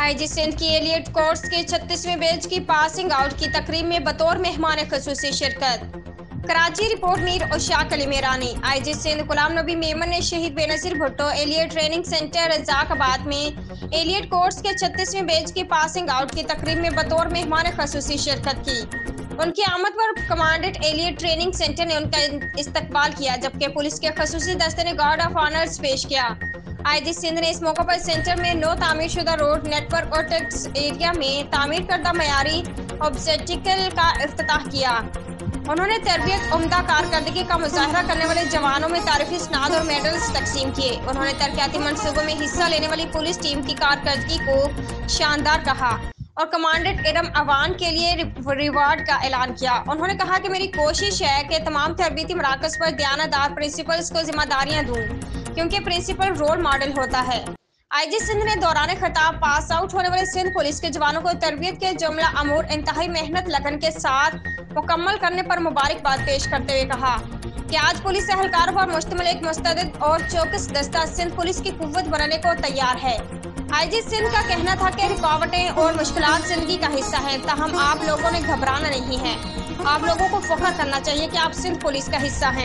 IG Sindh की elite course के 36वें बैच की पासिंग आउट की तकरीब में बतौर मेहमान खुसूसी शिरकत। कराची रिपोर्ट मीर उशाक अली मेरानी। आईजी सिंध गुलाम नबी मेमन ने Shaheed Benazir Bhutto elite training centre Razzaqabad में एलियट कोर्स के 36वें बैच की पासिंग आउट की तकरीब में बतौर मेहमान खुसूसी शिरकत की। उनकी आमद पर कमांडेंट एलियट ट्रेनिंग सेंटर ने उनका इस्तकबाल किया, जबकि पुलिस के खसूसी दस्ते ने गार्ड ऑफ ऑनर्स पेश किया। आईजी सिंध ने इस मौके पर सेंटर में नो तामीरशुदा रोड नेटवर्क और टैक्स एरिया में तामीर करदा मयारी ऑब्जेक्टिकल का इफ्तिताह किया। उन्होंने तरबियत उम्दा कारकर्दगी का मुजाहरा करने वाले जवानों में तारीफी स्नाद और मेडल्स तकसीम किए। उन्होंने तरक्याती मंसूबों में हिस्सा लेने वाली पुलिस टीम की कारकर्दगी को शानदार कहा और कमांडेंट इरम अवान के लिए रिवार्ड का ऐलान किया। उन्होंने कहा कि मेरी कोशिश है कि तमाम तरबियती मराकज़ पर दयानतदार प्रिंसिपल्स को जिम्मेदारियां दूं, क्योंकि प्रिंसिपल रोल मॉडल होता है। आईजी सिंध ने दौरान खिताब पास आउट होने वाले सिंध पुलिस के जवानों को तरबियत के जुमला अमूर इंतहाई मेहनत लगन के साथ मुकम्मल करने पर मुबारकबाद पेश करते हुए कहा कि आज पुलिस एहलकारों पर मुश्तमिल एक मुस्तैद और चौकस दस्ता सिंध पुलिस की कुव्वत बनने को तैयार है। आईजी सिंध का कहना था कि रुकावटें और मुश्किलात जिंदगी का हिस्सा हैं, ताहम आप लोगों ने घबराना नहीं है। आप लोगों को फख्र करना चाहिए कि आप सिंध पुलिस का हिस्सा हैं।